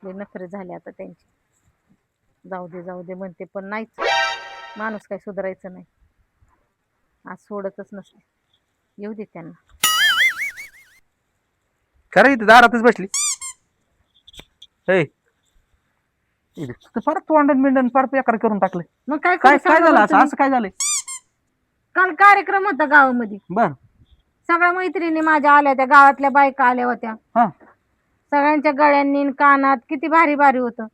लय नखरे झाले आता त्यांचे. जाऊ दे म्हणते पण नाहीच. माणूस काय सुधारायचं नाही. आज सोडतच नसते. येऊ दे त्यांना. खरं इथे दारातच बसली. परत तोंडण बिंडण फार बेकार करून टाकलंय. मग काय काय करू काय सांगा झालं बरं असं तुम्ही? असं काय झालंय? काल कार्यक्रम होता गावामध्ये. बर. सगळ्या मैत्रिणी माझ्या आल्या, त्या गावातल्या बायका आल्या होत्या. हा. सगळ्यांच्या गळ्यांनी कानात किती भारी भारी होतं.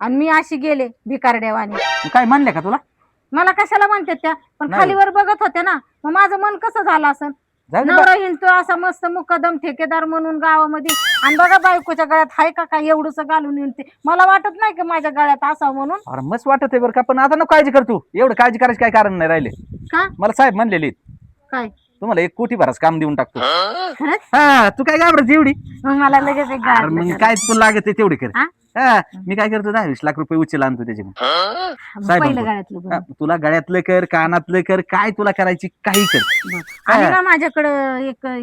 आणि मी अशी गेले भिकारड्यावानी. काय म्हणले का तुला? मला कशाला म्हणतात त्या, पण नाही. खालीवर बघत होत्या ना, मग माझं मन कसं झालं असं. जाऊ दे नवरा हिंडतो असा मस्त मुकदम ठेकेदार म्हणून गावामध्ये, आणि बघा बायकोच्या गळ्यात हाय का काय एवढंच घालून हिंडते. मला वाटत नाही का माझ्या गळ्यात असावं म्हणून. अरे मस्त वाटत आहे बरं का, पण आता नको काळजी कर तू. एवढं काळजी करायची काय कारण नाही राहिले. का मला साहेब म्हणलेले काय तुम्हाला 1 कोटी भराच काम देऊन टाकतो. खरंच? हा तू काय घाबरत एवढी? मग मला लगेच एक अरे मग काय तुला लागत आहे तेवढे कर. हा? हा मी काय करतो 10-20 लाख रुपये उचल आणतो त्याच्याकडून. साहेब पहिलं म्हणतो. गळ्यातलं बरं. तुला गळ्यातलं कर, कानातलं कर, काय तुला करायची काही कर. बरं. आणि ना माझ्याकडं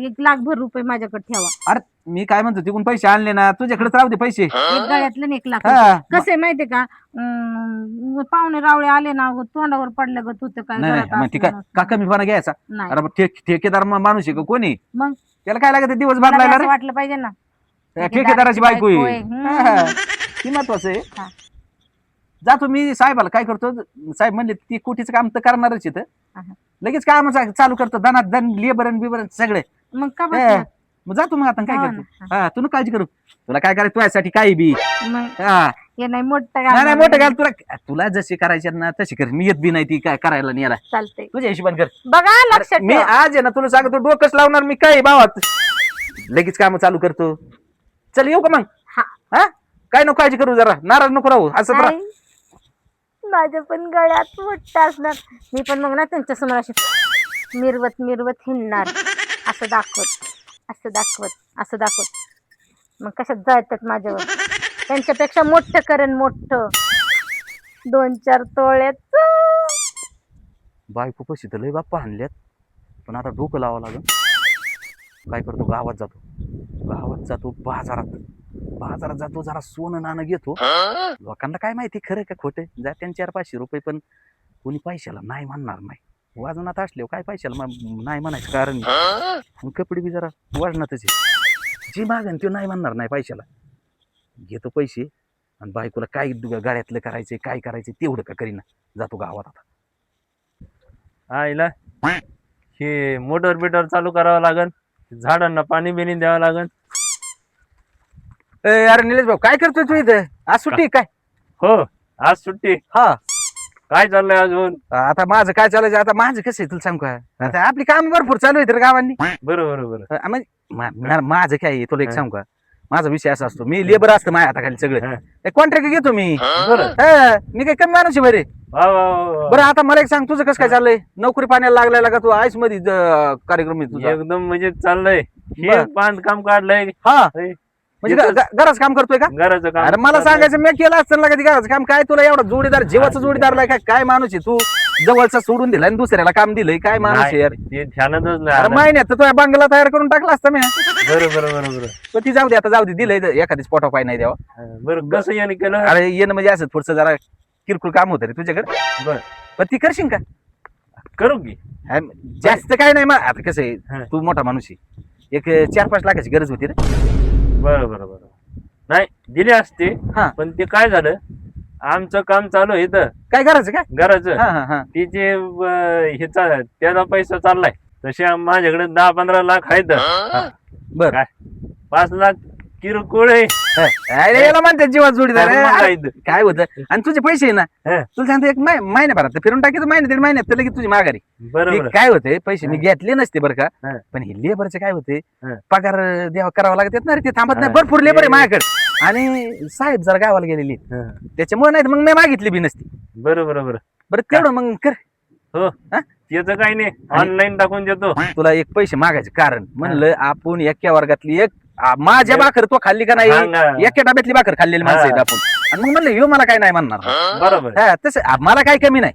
एक लाखभर रुपये माझ्याकडे ठेवा. अरे मी काय म्हणतो तिकडून पैसे आणले ना तुझ्याकडेच राहू दे पैसे. एक गळ्यातलं आणि 1 लाख. हा. कसे माहितीये का, पाहुणे रावळे आले ना तोंडावर पडलं ग तू तर काय नाही घरात नाही मग ती असलं काय नसलं. का कमीपणा घ्यायचा? नाही. अरे मग ठेकेदार माणूस आहे का कोणी? मग त्याला काय लागत दिवस मला बदलायला असं रे? वाटलं पाहिजे ना. ठेकेदाराची बायको आहे. हम्म. हा, ती महत्वाचं आहे. हा. जातो मी साहेबाला काय करतो, साहेब म्हणले ती कोटीचं काम तर करणारच इथं. हा. लगेच काम चालू करतो दनात दन लेबरन बिबरन सगळे. मग का हा. बसला? मग जातो मग आता काय हो करतो. हा तू नको काळजी करू. तुला काय करायचं तुझ्यासाठी काही बी. मग हा हे नाही मोठं नाही नाही घाल. मोठं घाल. तुला जशी करायची ना तशी कर. मी येत बी नाही ती काय करायला नाही याला. चालतंय. तुझ्या हिशोबाने कर. बघा लक्षात मी ठेवा. आज आहे ना तुला सांगतो डोकंच लावणार मी काय भावात. लगेच काम चालू करतो. चल येऊ का मग? हा. हा काय नको काळजी करू, जरा नाराज नको राहू असं तर. आई, माझ्या पण गळ्यात मोठं असणार. मी पण मग ना त्यांच्या समोर अशी मिरवत हिंडणार. असं दाखवत मग कशात जायतात माझ्यावर. त्यांच्यापेक्षा मोठं करेन, मोठं 2-4 तोळ्याच. बायको कशी तर लय बाप्पा आणल्यात, पण आता डोकं लावावं लागेल. काय करतो गावात जातो बाजारात जातो जरा सोनं नाणं घेतो. लोकांना काय माहिती खरं का खोटं. जात्यान 400-500 रुपये, पण कोणी पैशाला नाही म्हणणार नाही. वजनात असल्यावर काय पैशाला नाही म्हणायचं कारण नाही. कपडे बी जरा वजनातच आहे. जी मागन तो नाही म्हणणार नाही पैशाला. घेतो पैसे आणि बायकोला काय गाड्यातलं करायचंय काय करायचंय तेवढं का करीना. जातो गावात आता. आईला हे मोटर बिटर चालू करावं लागन, झाडांना पाणी बिणी द्यावं लागन. अरे निलेश भाऊ काय करतोय तू इथं? आज सुट्टी काय? हो आज सुट्टी. हा काय चाललंय अजून? आता माझं काय चालायचं, आता माझं कसं आहे तुला सांगू का, आता आपली काम भरपूर चालू आहे तर गावांनी. बरोबर. म्हणजे माझं काय आहे तुला एक सांगू का, माझा विषय असा असतो, मी लेबर असतं माझ्या हाताखाली सगळं. कॉन्ट्रॅक्ट घेतो मी. मी काही कमी माणूस आहे बरे. बरं आता मला एक सांग, तुझं कसं काय चाललंय? नोकरी पाण्याला लागलाय का तू? आईस मध्ये कार्यक्रम आहे तुझा? एकदम म्हणजे चाललंय. हे बरं. बांधकाम काढलंय. हा म्हणजे घराच काम करतोय का? घराचं काम. अरे मला सांगायचं मी केलं असतं ना कधी घराचं काम. काय तुला एवढा जोडीदार जीवाचा जोडीदार काय काय माणूस आहे तू? जवळचा सोडून दिलाय आणि दुसऱ्याला काम दिलंय. काय माणूस आहे यार? ते ध्यानातच अरे नाही. महिन्यात तुझ्या बंगला तयार करून टाकला असता मी. बरोबर. पण ती जाऊ दे आता, जाऊ दे. दिलंय एखादी स्पॉट पाय नाही द्यावा. बरं कसं याने केलं? अरे येणं म्हणजे असं थोडस जरा किरकोळ काम होतं रे तुझ्याकडे. बर पण ती करशील का? करू की. जास्त काय नाही. मग आता कसं हा. आहे, तू मोठा माणूस आहे, एक 4-5 लाखाची गरज होती रे. बरोबर. नाही दिली असते, हा. पण ते काय झालं, आमचं काम चालू आहे इथं काय करायचं काय? घराचं. हा. तिचे त्याचा पैसा चाललाय. तसे माझ्याकडे 10-15 लाख आहेत. बर काय 5 लाख किरकोळ आहे. अरे याला म्हणतात जीवात जोडीदार. मग अरे, काय? काय होतं, आणि तुझे पैसे आहे ना, हा. तुला सांगतो एक महिन्याभरात फिरून टाकायचं. महिन्यात 1.5 महिन्यात तर लगेच तुझी माघारी. बरोबर. हे काय होते, पैसे मी घेतले नसते बरं का, हा. पण हे लेबरचे काय होते, हा. पगार द्यावा करावा लागत ना रे. ते थांबत नाही. हा. भरपूर लेबर आहे माझ्याकडे. आणि साहेब जरा गावाला गेलेली, हा. त्याच्यामुळे नाही मग मी मागितली बी नसती. बरोबर. बरं तेवढं मग कर. हो हा? त्याचं काही नाही, ऑनलाईन टाकून देतो. तुला एक पैसे मागायचे कारण म्हणलं, आपण एका वर्गातली एक माझ्या भाकर तो खाल्ली का नाही, हा ना. एका डब्यातली भाकर खाल्लेली माणसं आहेत हा. आपण. आणि मग म्हणलं ह्यो मला काय नाही म्हणणार. बरोबर. हा, तसं मला काही कमी नाही.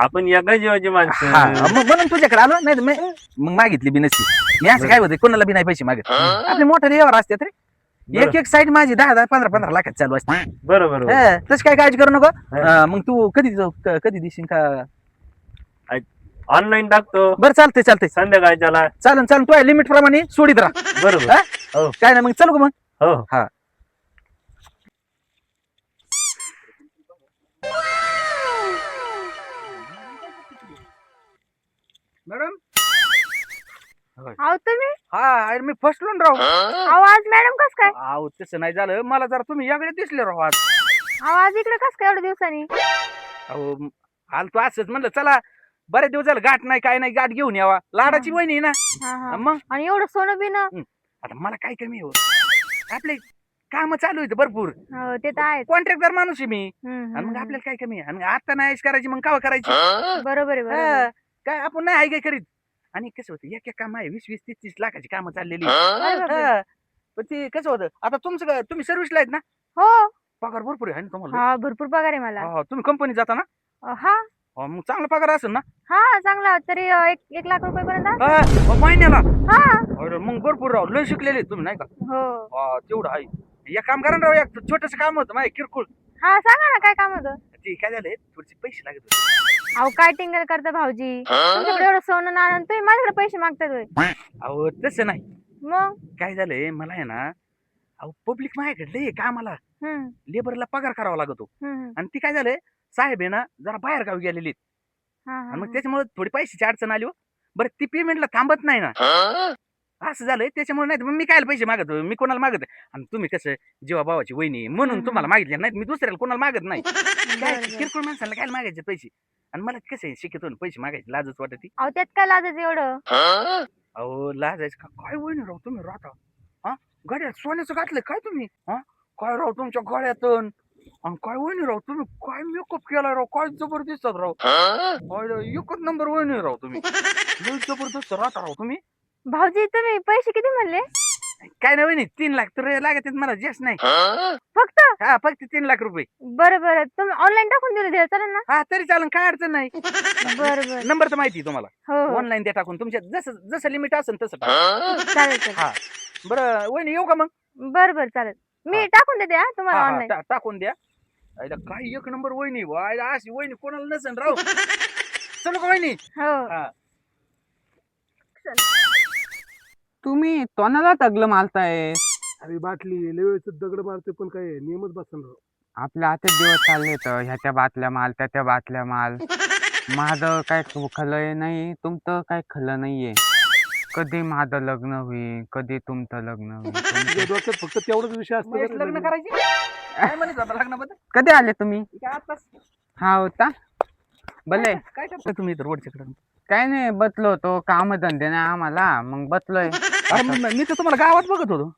आपण एका जीवाची हा, माणसं. मग म्हणून तुझ्याकडे आलो नाही तर मग मागितली बी नसती. मी असं काय होते कोणाला बी नाही पैसे मागत. आपले मोठे व्यवहार असतात रे. एक एक साईड माझी 10-10, 15-15 लाखात चालू असते. बरोबर तशी काय काळजी करू नको. मग तू कधी देशील का? ऑनलाईन टाकतो बरं चालतंय संध्याकाळच्याला. चालन तू लिमिट प्रमाणे सोडीत राहा. बरोबर. हा? हो. काय नाही मग चल मग. हो. हा. मॅडम. अहो तुम्ही हा मी फसलो ना राव. अहो आज मॅडम कस काय अहो तसं नाही झालं, मला जरा तुम्ही याकडे दिसले राव आज. अहो आज इकडे कस काय एवढ्या दिवसांनी अहो आल तू असंच म्हणलं चला बरेच दिवस झालं गाठ नाही काय नाही गाठ घेऊन यावा. लाडाची वहिनी आहे ना. हा हा मग आणि एवढं सोनं बिन आता मला काय कमी हो, आपले काम चालू आहेत भरपूर. हो ते तर आहेच. कॉन्ट्रॅक्टर माणूस आहे मी. हम्म, आणि मग हम्म, आपल्याला काय कमी आहे? आणि आता नाही ऐश करायची मग कावा करायची? बरोबर आहे बरोबर हा, आहे. काय आपण नाही आहे काय करीत. आणि कसं होतं एक एक काम आहे 20-20, 30-30 लाखाची कामं चाललेली. अरे बापरे. हा. पण ते कसं होतं आता तुमचं काय, तुम्ही सर्व्हिसला आहेत ना, हो पगार भरपूर आहे ना तुम्हाला? हा भरपूर पगार आहे मला. हा, तुम्ही कंपनी जाता ना? हा मग चांगला पगार असेल ना? हा चांगला तरी 1 लाख रुपये पर्यंत. हा, महिन्याला? हा अरे मग भरपूर राव, लय शिकलेले आहेत तुम्ही नाही का? हो हा, तेवढं आहे. एक काम करा ना राव, एक छोटस काम होतं माझे किरकोळ. हा सांगा ना काय काम होतं. ते काय झालंय थोडेसे पैसे लागत होते. अहो काय टिंगल करता भाऊजी, तुमच्याकडे एवढं सोनं नाणं तुम्ही माझ्याकडे पैसे मागताय होय. अहो तसं नाही, मग काय झालंय मला आहे ना, अहो पब्लिक माझ्याकडे लय कामाला, हम्म लेबरला पगार करावा लागतो. हम्म आणि ती काय झालंय, साहेब आहे ना जरा बाहेर गावी गेलेली आहेत. हा आणि मग हा त्याच्यामुळे थोडी पैशाची अडचण आली हो. बरं ती पेमेंटला थांबत नाही ना, असं झालंय. त्याच्यामुळे नाही तर मग मी काय पैसे मागतो, मी कोणाला मागत नाही. आणि तुम्ही कसं जेव्हा भावाची वहिनी आहे म्हणून तुम्हाला मागितले, नाही मी दुसऱ्याला कोणाला मागत नाही. काय बरं. किरकोळ माणसाला काय मागायचे पैसे. आणि मला कसं आहे शिकतो ना, पैसे मागायचे लाजच वाटत. अहो त्यात काय लाजायचं एवढं. अहो लाजायचं का काय वहिनी राव तुम्ही राहता. हा, गड्यात सोन्याचं घातलंय काय तुम्ही? हा, काय राव तुमच्या गळ्यातून. आणि काय वहिनी राव तुम्ही, काय मेकअप केलाय राव, काय जबरदस्त राव. एकच नंबर वहिनी राव तुम्ही, लय जबरदस्त राहता राव तुम्ही. भाऊजी तुम्ही पैसे किती म्हणले. काय नाही वहिनी, 3 लाख तर लागत आहेत मला, जास्त नाही. फक्त हा फक्त 3 लाख रुपये. बरं बरं तुम्ही ऑनलाईन टाकून दिलं चालेल ना. हा तरी चालेल, काय अडचण नाही. बरं बरं नंबर तर माहिती आहे तुम्हाला, हो हो ऑनलाईन द्या टाकून तुमच्या जसं जसं लिमिट असेल तसं टाका. चालेल चालेल. हा बरं वहिनी येऊ का मग? बरं बरं चालेल मी हा. टाकून देते हा तुम्हाला हा, ऑनलाईन. टाकून द्या. आईला काय एक नंबर वहिनी, वायला अशी वहिनी कोणाला नसेल राव. चलो का वहिनी? हो हा. तुम्ही तोंडाला तगलं मारताय. अरे बाटली लय वेळेस दगड मारते पण काय नियमच बसन राव. आपल्या आता दिवस चालले तर ह्याच्या बाटल्या माल त्याच्या बाटल्या माल. माझं काय खलंय नाही, तुमचं काय खलं नाहीये. कधी माझं लग्न होईल, कधी तुमचं लग्न होईल. तुझ्या डोक्यात फक्त तेवढाच विषय असतो महेश का रे लग्न लग्न? करायची काय म्हणत होता लग्नाबद्दल? कधी आले तुम्ही? काय आताच? हा होता भले. काय करता तुम्ही इथं रोडच्या कडे? काय नाही बसलो होतो, काम धंदे नाही आम्हाला, मग बसलोय. अरे मी तर तुम्हाला गावात बघत होतो.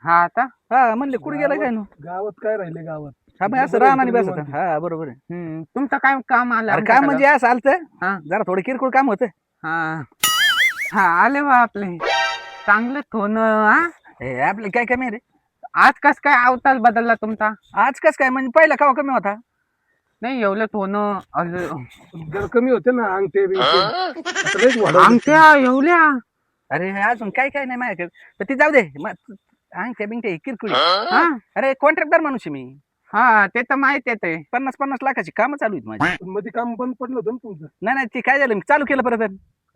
हा आता हा म्हणले कुठे गेला काय ना. गावात काय राहिले गावात? हा मग असं राहणार नाही बसत. हा बरोबर आहे. तुमचं काय काम आलं अरे काम म्हणजे असं आलतं, हा. जरा थोडं किरकोळ काम होतं. हा हा आले बा आपले चांगले थोन. हा हे आपलं काय कमी आहे रे आज कस काय अवतार बदलला तुमचा? आज कस काय, म्हणजे पहिला कावा कमी होता. नाही एवढं थोन जरा कमी होते ना अंगठे बिंगठे. आता लयच वाढवलं. अंगठ्या एवढ्या. अरे अजून काय काय नाही माझ्याकडे, तर ते जाऊ दे. अंगठ्या बिंगठ्या किरकोळी. हा अरे कॉन्ट्रॅक्टर माणूस आहे मी. हा ते तर माहित आहे ते. 50-50 लाखाची कामं चालू आहेत माझी. मध्ये काम बंद पडलं होतं ना तुमचं? नाही नाही ते काय झालं, मी चालू केलं परत.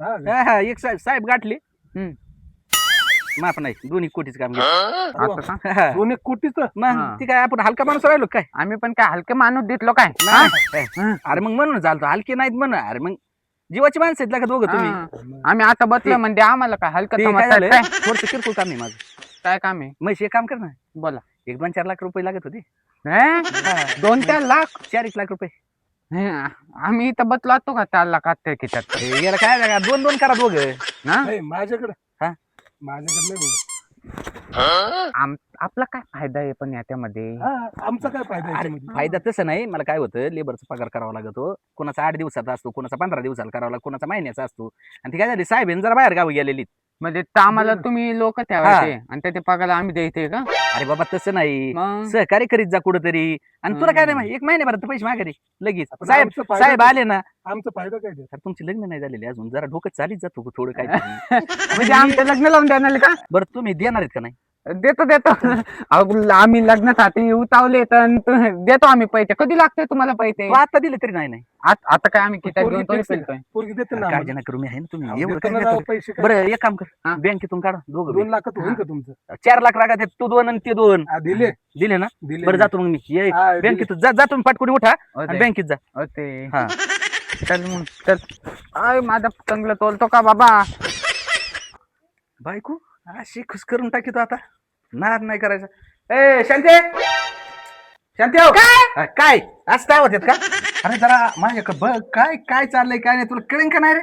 हा का? हा हा, एक साहेब गाठले. हम्म. माफ नाही, 2 कोटीचं काम असं का? घेतलं. 2 एक कोटीचं? मग हा. ती काय आपण हलका माणूस राहिलो काय? आम्ही पण काय हलके माणूस दिसलो काय? नाही. अरे मग म्हणून चालतो, हलके नाहीत म्हणून. अरे मग जीवाची माणसं आहेत का दोघं तुम्ही? हा. आम्ही आता बसलो म्हणजे आम्हाला काय हलकं ते काय समजतात झालं, काय? थोडंसं किरकोळ काम आहे माझं. काय काम आहे? मग एक काम कर ना, बोला. 1-2-4 लाख रुपये लागत होते. हे? 2-4 लाख? 4-1 लाख रुपये. हे, आम्ही इथं बसलो असतो का 4 लाखात ते किती? हे याला काय लागा, 2-2 करा दोघं. नाही माझ्याकडे. हा? माझ्याकडे नाही बोलू. आपला काय फायदा आहे पण याच्यामध्ये? हा, आमचा काय फायदा अरे याच्यामध्ये? फायदा तसं नाही, मला काय होतं लेबरचा पगार करावा लागतो. कोणाचा 8 दिवसाचा असतो, कोणाचा 15 दिवसाला करावा लागतो, कोणाचा महिन्याचा असतो. आणि ती काय झाली, साहेब जरा बाहेर गावी गेलेली. म्हणजे आम्हाला तुम्ही लोक ठेवायचे आणि त्याचे पगार आम्ही द्यायचे का? अरे बाबा तसं नाही, मग सहकार्य करीत जा कुठंतरी. आणि तुला काय नाही, 1 महिन्याभरात पैसे मागे लगेच. आपण साहेब आमचा फायदा साहेब काय? आले ना. आमचा फायदा काय ते? तर तुमचे लग्न नाही झालेले अजून, जरा डोकं चालीत जातो थोडं काय. म्हणजे आमचं लग्न लावून देणार का? बरं तुम्ही देणार आहेत का नाही? देतो देतो अहो, आम्ही लग्नासाठी उतावले तर देतो आम्ही पैसे. कधी लागते तुम्हाला पैसे? तू आता दिले तरी नाही आता काय आम्ही किती पोरगी घेऊन थोडी fix आहे. फिरतोय. पोरगी देते ना काळजी नका करू, मी आहे ना तुम्ही एवढं देतो काय ना करतो? राव पैसे काय. बरं एक काम हा. कर, बँकेतून काढा दोघं 2 लाखात होईल का तुमचं? 4 लाख रागा तू 2 आणि ते 2 दिले दिले ना. दिले बरं जातो मग मी ये हा, दिले. बँकेतून जा तुम्ही पाटकुनी उठा आणि ते- बँकेत जा. ते हा चल मग चल. आय माझा चांगलं तोलतो का बाबा? बायको अशी खुश करून टाकी तो आता. नाद नाही करायचा. ए शांती शांती हो काय असं काय होत का? अरे जरा माझ्याकडे बघ काय काय चाललंय काय नाही तुला कळेन का नाही रे?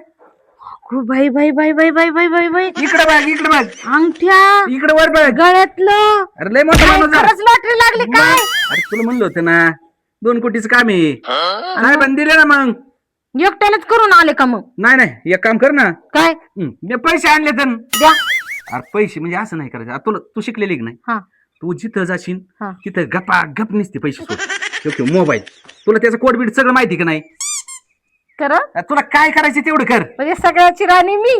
बाई बाई बाई बाई बाई बाई बाई बाई इकडे बघ अंगठ्या इकडे वर बघ. गळ्यातलं अरे लय मोठा माणूस झाला. खरंच लॉटरी लागली काय? अरे तुला म्हणलं होतं ना 2 कोटीचं काम आहे. काय पण दिले ना मग. एकट्यानेच करून आले का मग? नाही एक काम कर ना. काय मी पैसे आणले तर द्या. अरे पैसे म्हणजे असं नाही करायचं. आता तुला तू शिकलेली की नाही. हा तू जिथं जाशील हा. तिथं गप्पा गप निसते पैसे सोड. मोबाईल तुला त्याचं कोड बीड सगळं माहिती का नाही. खरं तुला काय करायचं तेवढं कर. म्हणजे सगळ्याची राणी मी.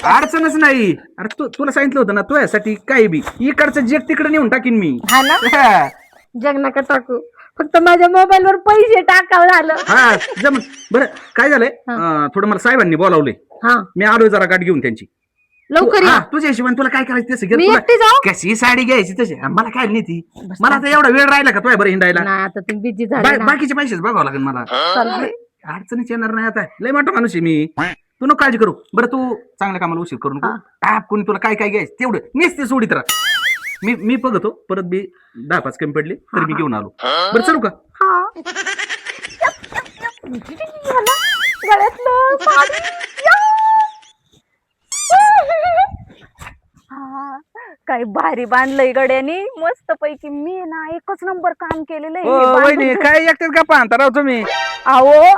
अडचणच नाही. अरे तुला सांगितलं होतं ना तुझ्यासाठी काय बी इकडचं जग तिकडे नेऊन टाकीन मी. हा ना हा. जग नका टाकू फक्त माझ्या मोबाईल वर पैसे टाकावं झालं. हा जम बरं काय झालंय थोडं मला साहेबांनी बोलावलंय. हा मी आलोय जरा गाठ घेऊन त्यांची. लवकर या. तुझ्या हिशोबाने तुला काय करायचं तसं मी घे. एकटी जाऊ? कशी साडी घ्यायची तशी मला काय नाही ती. मला आता एवढा वेळ राहिला का तुझ्या बरं हिंडायला. नाही आता तुम्ही बिझी झाले ना. बाकीचे पैसेच बघावं लागेल मला. चालतंय. अडचणीच येणार नाही आता. लय मोठा माणूस आहे मी. तू नको काळजी करू. बरं तू चांगल्या कामाला उशीर करू नको. टाप कोणी तुला काय काय घ्यायचं तेवढं नेसते सोडीत राहा. मी बघतो परत बी 10-5 कमी पडले तर मी घेऊन आलो. बरं चलू का? गळ्यातलं साडी. हा, काय भारी बांधलंय गड्यानी मस्त पैकी. मी ना एकच नंबर काम केलेलं आहे हे वहिनी बांधून. काय एकटेच का पाहता राव तुम्ही. अहो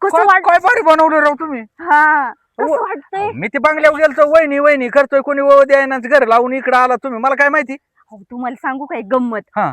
कसं वाट काय भारी बनवलं राव तुम्ही. हा कसं वाटतंय? मी ते बंगल्यावर गेलतो वहिनी वहिनी करतोय कोणी द्यायना घर लावून इकडे आला तुम्ही मला काय माहिती. अहो, तुम्हाला सांगू काय गंमत. हा.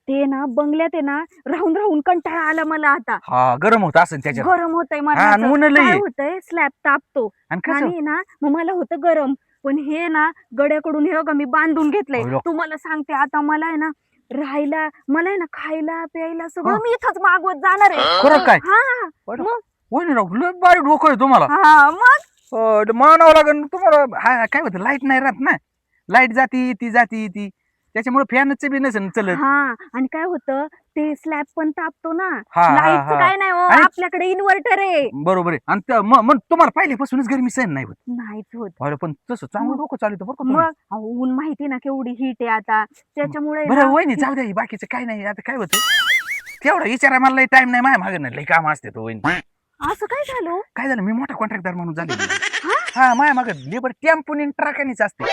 ते ना बंगल्यात आहे ना राहून राहून कंटाळा आला मला आता. हा गरम होत असं त्याच्यात. गरम होतंय मला. हा, असं. ऊन लई काय आहे. होतंय स्लॅब तापतो आणि कसं आणि ना मग मला होतं गरम. पण हे ना गड्याकडून हे बघा मी बांधून घेतलंय. अयो. तुम्हाला सांगते आता मला आहे ना राहायला मला आहे ना खायला प्यायला सगळं मी इथंच मागवत जाणार आहे. खरं काय हा बरं. मग वहिनी राव लय भारी डोकं आहे तुम्हाला. हा मग मानावं लागेल तुम्हाला. हा काय होतं लाईट नाही राहत ना. लाईट जाती ती त्याच्यामुळे फॅनच बी नसेल चलत. हा आणि काय होतं ते स्लॅब पण तापतो ना. हा, हा, लाईटचं हा. काय नाही हो आणि- आपल्याकडे इन्व्हर्टर आहे. बरोबर आहे. आणि मग तुम्हाला पहिल्यापासूनच गरमी सहन नाही होत. नाहीच होत. अरे पण तसं चांगलं डोकं चालू बरं का मग तुम्ही. अहो, ऊन माहिती ना केवढी हीट आहे आता त्याच्यामुळे बरं ना- वहिनी जाऊ द्या ही बाकीचं काय नाही. आता काय होतं तेवढा विचारा मला टाइम नाही माझ्या मागे नाही लई काम असते तो वहिनी. असं काय झालं? काय झालं मी मोठा कॉन्ट्रॅक्टर म्हणून झाले. हा माझ्या मागे लेबर टेम्पोनी ट्रकानीच असते.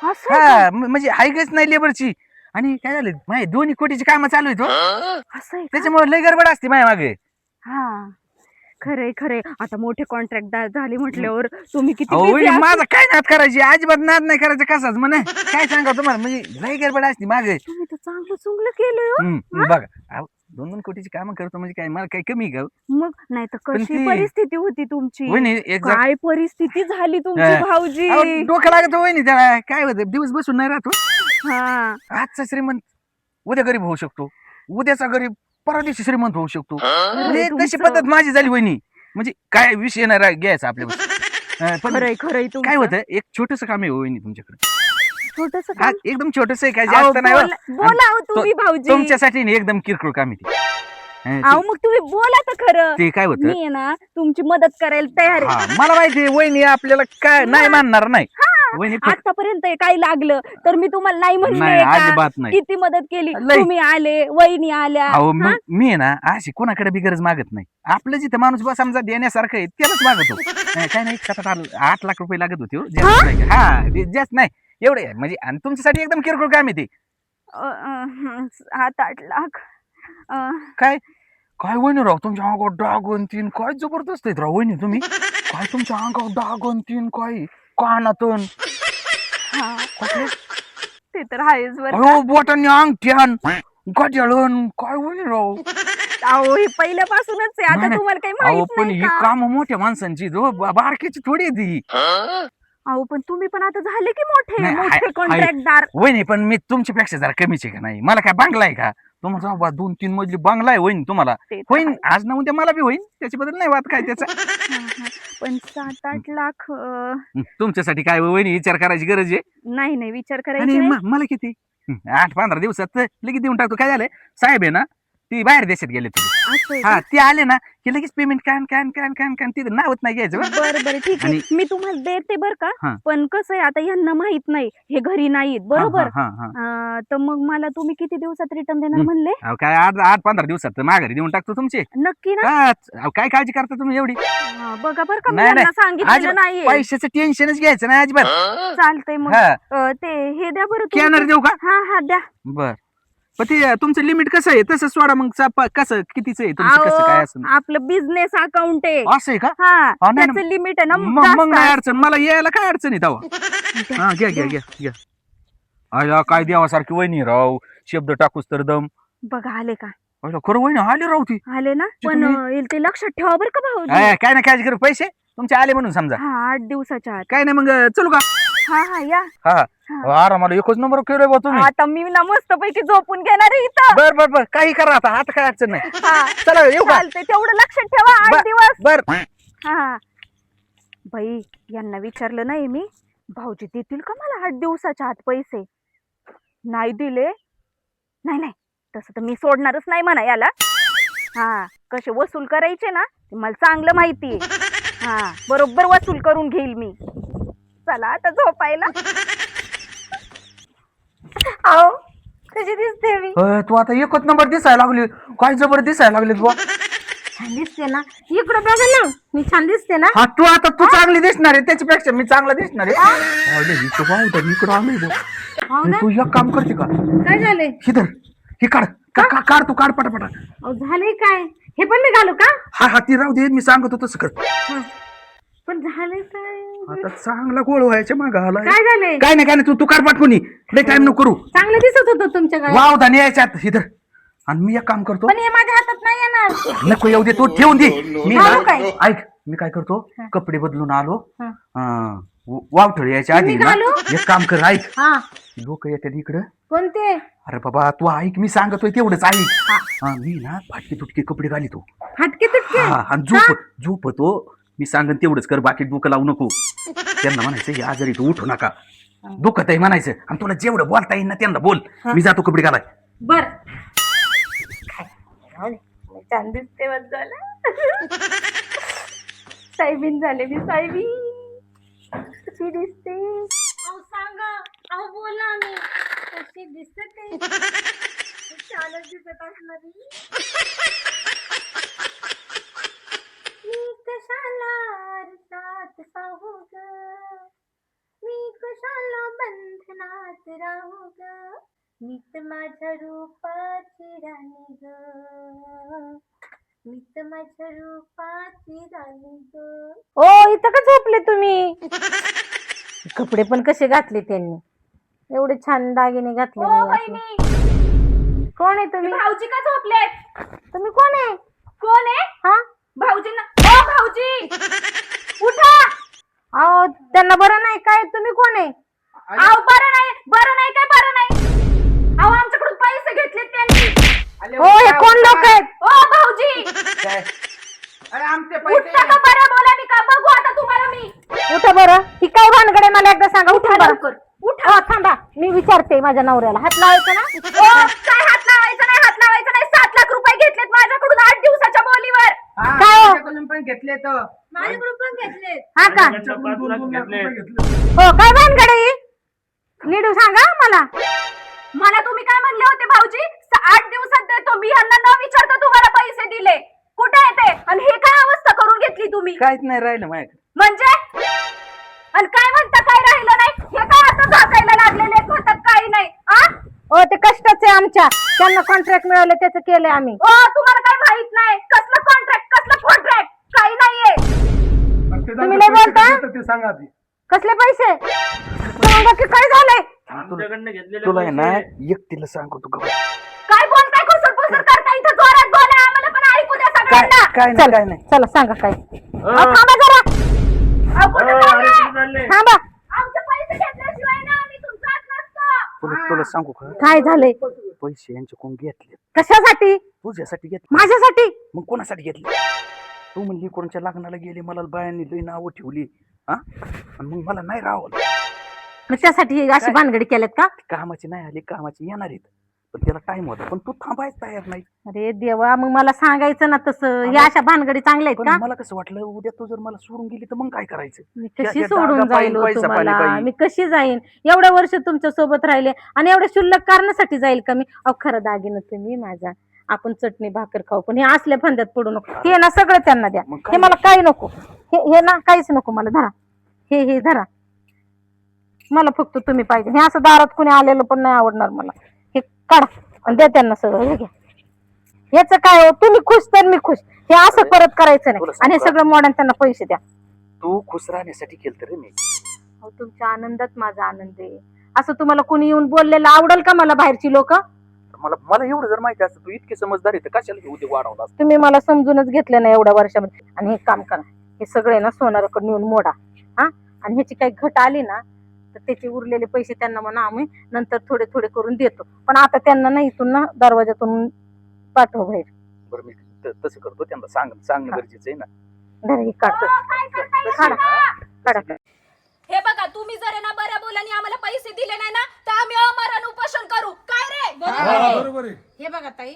असं आहे हा म्हणजे हायगच नाही लेबरची. आणि काय झालं माझे 2 कोटीची कामं चालू आहेत हो. का? असं आहे का? त्याच्यामुळे लय गडबड असते माझ्या मागे. हा खरे खरे आता मोठे कॉन्ट्रॅक्ट झाले म्हटल्यावर तुम्ही किती अहो busy वहिनी आहात. माझा काय नाद करायची अजिबात नाद नाही करायचं कसाच म्हणे. काय सांगा तुम्हाला म्हणजे लय गडबड असते मागे. तुम्ही तर चांगलं चुंगलं केलंय हो. बघा 2 कोटीची कामं करतो म्हणजे काय मला काही कमी का मग नाही तर पण कशी ती- परिस्थिती होती तुमची. वहिनी एक काय परिस्थिती झाली तुमची हा. भाऊजी. डोकं लागत वहिनी त्याला काय होतं दिवस बसून नाही राहतो. हा आजचा श्रीमंत उद्या गरीब होऊ शकतो. उद्याचा गरीब परवा दिवशी श्रीमंत होऊ शकतो. म्हणजे तशी तुमचं- पद्धत माझी झाली वहिनी. म्हणजे काय विषय नाही घ्यायचा आपल्या. पण खरंय खरंय काय होतं एक छोटस काम आहे वहिनी तुमच्याकडे. छोटस हा एकदम छोटस आहे काय जास्त नाही हो. बोला हो तुम्ही भाऊजी. तुमच्यासाठी नाही, एकदम किरकोळ काम आहे ते. अहो मग तुम्ही बोला तर खरं. ते काय होतं मी आहे ना तुमची मदत करायला तयार आहे. हा, मला माहिती आहे वहिनी आपल्याला काय नाही मानणार नाही. वहिनी फक्त- आतापर्यंत काही लागलं तर मी तुम्हाला नाही म्हणले नाही का? अजिबात नाही. किती मदत केली लई. तुम्ही आले वहिनी आल्या. अहो हा? मी आहे ना अशी कोणाकडे बी गरज मागत नाही. आपलं जिथं माणूस बस समजा देण्यासारखं आहे त्यालाच मागतो. काय नाही 7-8 लाख रुपये लागत होते हो. जास्त नाही. हा जास्त नाही एवढे म्हणजे आणि तुमच्यासाठी एकदम किरकोळ काम आहे ते. 7-8 लाख. काय काय वहिनी राव तुमच्या अंगावर डाग आणि तीन काय जबरदस्त आहेत राव वहिनी तुम्ही. काय तुमच्या अंगावर डाग आणि तीन काय कानातून हा. ते तर आहेच बरं. अहो बोटांनी अंगठ्यान गड्याळण काय वहिनी राव. अहो हे पहिल्यापासूनच आहे. आता नाही, तुम्हाला काही अहो माहित पण नाही ही का? काम मोठ्या माणसांची बारकीची थोडी आहे ती. अहो पण तुम्ही पण आता झाले की मोठे नाही, मोठे हाय- कॉन्ट्रॅक्टदार. वहिनी पण मी तुमच्यापेक्षा जरा कमीच आहे का नाही? मला काय बांगला आहे का? तुम्हाला 2-3 मजली बांगला आहे वहिनी तुम्हाला. ते तर होईन आहे. आज ना उद्या मला बी होईन, त्याच्याबद्दल नाही वाद काय त्याचा. हा, हा. पण 7-8 लाख तुमच्यासाठी काय वहिनी विचार करायची गरज आहे? नाही नाही विचार आणि करायचे नाही. मला किती 8-15 दिवसात लगेच देऊन टाकतो. काय झालंय साहेब आहे ना, ती बाहेर देशात गेले तुम्ही. असं आहे हा का? ते आले ना की लगेच पेमेंट कान कान कान कान कान तिथं नावच नाही घ्यायचं बरं. बरं बरं ठीक आहे आणि- मी तुम्हाला देते बर का. हा. पण कसं आहे आता यांना माहित नाही हे घरी नाहीत बरोबर. हा, हा, हा. तर मग मला तुम्ही किती दिवसात रिटर्न देणार हं. म्हणले? अहो, काय 8-15 दिवसात माघारी देऊन टाकतो तुमचे. नक्की ना? हा, अहो, काय काळजी करता तुम्ही एवढी? हा, बघा बर का मी नाही, यांना सांगितलेलं अजिबात नाहीये. पैशाचं टेन्शनच घ्यायचं नाही अजिबात. चालतंय मग हा ते हे द्या बरं कॅनर तुमचं. देऊ का? हा हा द्या. बर पण ते तुमचं लिमिट कसं आहे तसं सोडा मग कसं कितीच आहे तुमचं कसं काय असं अहो, आपलं बिझनेस अकाउंट आहे. असं आहे का? हा हा, नाही, त्याचं लिमिट आहे ना मग नाही जास्त अडचण मला यायला काय अडचण आहे तेव्हा. हा घ्या घ्या घ्या घ्या. आयला काय देवासारखी वहिनी राव, शब्द टाकूस तर दम. बघा आले का? आयला खरं वहिनी आली राव ती. आले ना ते पण तुम्ही- ते लक्षात ठेवा बरं का भाऊ. काय ना काय करू पैसे तुमचे आले म्हणून समजा. हा 8 दिवसाच्या आत. काय नाही मग चलू का? हा हा या. हा हा. आरामाला एकच नंबर केलोय बा तुम्ही. आता मी ना मस्त पैकी झोपून घेणार आहे इथं. बर बर बर काही करा आता काय अडचण नाही. हा चला येऊ का? चालतंय तेवढं लक्षात ठेवा 8 बर. दिवस. बर हा बाई यांना विचारलं नाही मी भाऊजी देतील का मला 8 दिवसाच्या आत पैसे. नाही दिले नाही नाही तसं तर मी सोडणारच नाही म्हणा याला. हा कसे वसूल करायचे ना ते मला चांगलं माहितीये. हा बरोबर वसूल करून घेईल मी. चला आता झोपायला. अहो कशी दिसते मी? तू आता एकच नंबर दिसायला लागली. काय जबर दिसायला लागली तू. छान दिसते ना इकडं बघा ना मी छान दिसते ना. हा तू चांगली दिसणार आहे त्याच्यापेक्षा मी चांगला दिसणार आहे. इकडं आम्ही हो ना? तू एक काम करते का? काय झालंय? हिधर हे काढ तू काढ पटापटा. अहो, झालंय काय? हे पण मी घालू का? हा ती राहू दे मी सांगत होतो तसं कर. पण झालंय काय? आता चांगला गोळ व्हायच्या माग आला. काय झालंय? काय नाही तू काढ पाठवून लय टाइम नको करू. चांगलं दिसत होतं तुमच्या काय? वाव धानी यायच्यात हिधर. आणि मी एक काम करतो. पण हे माझ्या हातात नाही येणार. नको येऊ दे तू ठेवून दे. मी घालू काय? ऐक मी काय करतो कपडे बदलून आलो. हा. वावठळ यायच्या आधी मी ना घालू? एक काम कर ऐक. हा लोक येतात इकडं. कोणते? अरे बाबा तू ऐक मी सांगतोय तेवढंच ऐक. हा, मी ना फाटके तुटके कपडे घालितो. हटके तुटके? हा आणि झोपतो मी सांगन तेवढंच कर बाकी डोकं लावू नको. त्यांना म्हणायचं या आजारी तू उठू नका दुखत आहे म्हणायचं आणि तुला जेवढं बोलता येईल ना त्यांना बोल. मी जातो कपडे घालाय. बर छान दिसते बस झालं. साहेबीन झाले मी साहेबीन. कशी दिसते? अहो सांगा अहो बोला मी कशी दिसते? छानच दिसत असणारी. मी कशाला साथ पाहू ग मी कशाला बंधनात राहू ग मीच माझ्या रूपाची राणी ग मीच माझ्या रूपाची राणी ग. ओ इथं का झोपले तुम्ही? कपडे पण कसे घातले त्यांनी एवढे छान दागिने घातले. कोण आहे तुम्ही? भाऊजी का झोपलेत? तुम्ही कोण आहे? कोण आहे? हा भाऊजींना ओ भाऊजी उठा. अहो त्यांना बरं नाही काय? तुम्ही कोण आहे? अहो बरं नाही काय बरं नाही. अहो आमच्याकडून पैसे घेतलेत त्यांनी. हो हे कोण लोक आहेत? ओ भाऊजी उठता का बरं बोला मी का बघू आता तुम्हाला मी. उठा बरं. ही काय भानगड आहे मला एकदा सांगा. उठा बरं. लवकर. उठा थांबा मी विचारते माझ्या नवऱ्याला. हात लावायचं ना? ओ काय हात लावायचं नाही 7 लाख रुपये घेतलेत माझ्याकडून 8 दिवसाच्या बोलीवर. काय हो? पण घेतले तर माझ्याकडून पण घेतले. हा का? 5 लाख घेतले. हो काय भानगड आहे? नीट सांगा मला. मला तुम्ही काय म्हणले होते भाऊजी 8 दिवसात देतो मी यांना न विचारता तुम्हाला पैसे दिले. कुठे आहे ते? आणि हे काय अवस्था करून घेतली तुम्ही? काहीच नाही राहिलं माझ्याकडे. म्हणजे आणि काय म्हणता काय राहिलं नाही? हे काय आता झाकायला लागलेले म्हणतात काही नाही. हो ते कष्टच आहे आमच्या. त्यांना कॉन्ट्रॅक्ट मिळालं त्याचं केलंय आम्ही. ओ तुम्हाला काय माहित नाही कसलं कॉन्ट्रॅक्ट काही नाहीये. तुम्ही लय बोलता? ते सांगा आधी. कसले पैसे? सांगा की काय झालंय? आमच्याकडनं घेतलेले तुला आहे ना पैसे. एकटीला सांगतो का काय बोलताय कुसर करता इथं जोरात बोला आम्हाला पण ऐकू द्या सगळ्यांना. काय नाही चला सांगा काय. अ, थांबा जरा. अहो, कुठं अ, चाललंय? ऐकून चाललंय. थांबा तुला सांगू का काय झालंय पैसे यांचे कोण घेतले कशासाठी तुझ्यासाठी घेतले माझ्यासाठी मग कोणासाठी घेतले तू म्हणली कोणाच्या लग्नाला गेली मला बायांनी लई नावं ठेवली हा आणि मग मला नाही राहावं मग त्यासाठी हे अशी भानगडी केल्यात का कामाची नाही आली कामाची येणार आहेत पण त्याला टाइम होता पण तू थांबायला तयार नाही अरे देवा मग मला सांगायचं ना तसं हे अशा भानगडी चांगल्या आहेत पण का मला कसं वाटलं उद्या तू जर मला सोडून गेली तर मग काय करायचं मी त्या- कशी त्या सोडून डागा जाईल पायी हो पैसा तुम्हाला पाणी मी कशी जाईन एवढ्या वर्ष तुमच्या सोबत राहिले आणि एवढ्या शुल्लक कारणासाठी जाईल का मी अहो खरं दागिनं तुम्ही माझा आपण चटणी भाकर खाऊ पण हे असल्या फंद्यात पडू नको हे ना सगळं त्यांना द्या मग हे काय? मला काही नको हे ना काहीच नको मला धरा हे धरा मला फक्त तुम्ही पाहिजे हे असं दारात कोणी आलेलं पण नाही आवडणार मला हे काढा आणि द्या त्यांना सगळं हे घ्या याचं काय हो तुम्ही खुश तर मी खुश हे असं परत करायचं नाही तुला आणि हे सांगू का? सगळं मॉडर्न त्यांना पैसे द्या तू खुश राहण्यासाठी केलं रे मी अहो, तुमच्या आनंदात माझा आनंद आहे असं तुम्हाला कोणी येऊन बोललेलं आवडेल का मला बाहेरची लोक मला मला एवढं जर माहिती असतं तू इतकी समजदार आहे तर कशाला हे उद्या वाढवला असतं? तुम्ही मला समजूनच घेतलं नाही एवढ्या वर्षामध्ये आणि हे काम करा हे सगळे ना सोनाराकडे नेऊन मोडा हा आणि ह्याची काही घट आली ना तर त्याचे उरलेले पैसे त्यांना म्हणा आम्ही नंतर थोडे थोडे करून देतो पण आता त्यांना ना इथून ना दरवाजातून पाठव बाहेर बरं मी तसं करतो त्यांना सांगणं गरजेचं आहे ना धरा, हे काढतो काढा हे बघा तुम्ही जर आहे ना बऱ्या बोलानी आम्हाला पैसे दिले नाही ना तर आम्ही अमरण उपोषण करू काय रे बरोबर आहे हे बघा ताई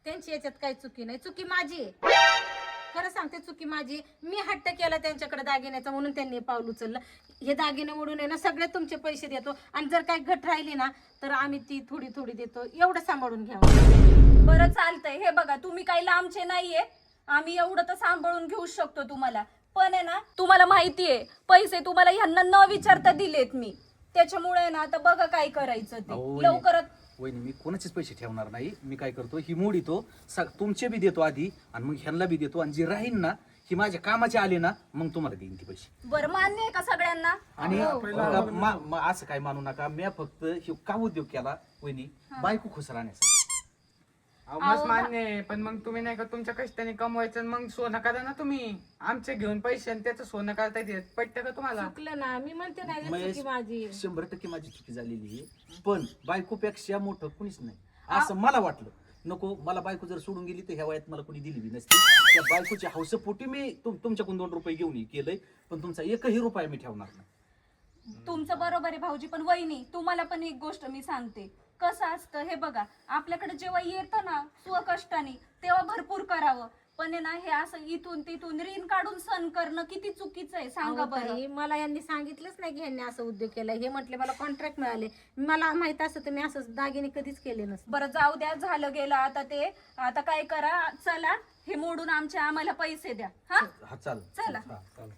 त्यांची याच्यात काही चुकी नाही चुकी माझी आहे खरं सांगते चुकी माझी मी हट्ट केला त्यांच्याकडे दागिन्याचा म्हणून त्यांनी पाऊल उचललं हे दागिने म्हणून आहे ना सगळे तुमचे पैसे देतो आणि जर काही घट राहिली ना तर आम्ही ती थोडी थोडी देतो एवढं सांभाळून घ्यावं बरं चालतंय हे बघा तुम्ही काही लांबचे नाहीये आम्ही एवढं तर सांभाळून घेऊ शकतो तुम्हाला पण आहे ना तुम्हाला माहितीये पैसे तुम्हाला ह्यांना न विचारता दिलेत मी त्याच्यामुळे ना आता बघा काय करायचं ते अहो, लवकरात वहिनी मी कोणाचेच पैसे ठेवणार नाही मी काय करतो ही मोडीतो तुमचे बी देतो आधी आणि मग ह्यांना बी देतो आणि जे राहील ना ही माझ्या कामाचे आले ना मग तुम्हाला देईन ती पैसे बरं मान्य आहे का सगळ्यांना आणि असं काय मानू नका मी फक्त हे का उद्योग केला वहिनी बायको खुश राहण्यासाठी मस्त मान्य आहे पण मग तुम्ही नाही का तुमच्या कष्टाने कमवायचं आणि मग सोनं करा ना तुम्ही आमचे घेऊन पैसे आणि त्याचं सोनं करता येते पटतं का तुम्हाला चुकलं ना मी म्हणते नाही महेश, चुकी माझी 100% माझी चुकी झालेली आहे पण बायकोपेक्षा मोठं कुणीच नाही असं मला वाटलं नको मला बायको जर सोडून गेली तर ह्या वयात मला कोणी दिली बी नसती त्या बायकोच्या हौसपोटी मी तुमच्याकडून 2 रुपये घेऊन केलंय पण तुमचा एकही रुपया मी ठेवणार नाही तुमचं बरोबर आहे भाऊजी पण वहिनी तुम्हाला पण एक गोष्ट मी सांगते कसं असतं हे बघा आपल्याकडे जेव्हा येतं ना स्वकष्टाने तेव्हा भरपूर करावं पण आहे ना हे असं इथून तिथून ऋण काढून सण करणं किती चुकीचं आहे सांगा बरं मला यांनी सांगितलंच नाही की यांनी असं उद्योग केला हे म्हटले मला कॉन्ट्रॅक्ट मिळाले मला माहित असतं तर मी असं दागिने कधीच केले नसते बरं जाऊ द्या झालं गेलं आता ते आता काय करा चला हे मोडून आम्हाला पैसे द्या हा हा चाल चला. चाल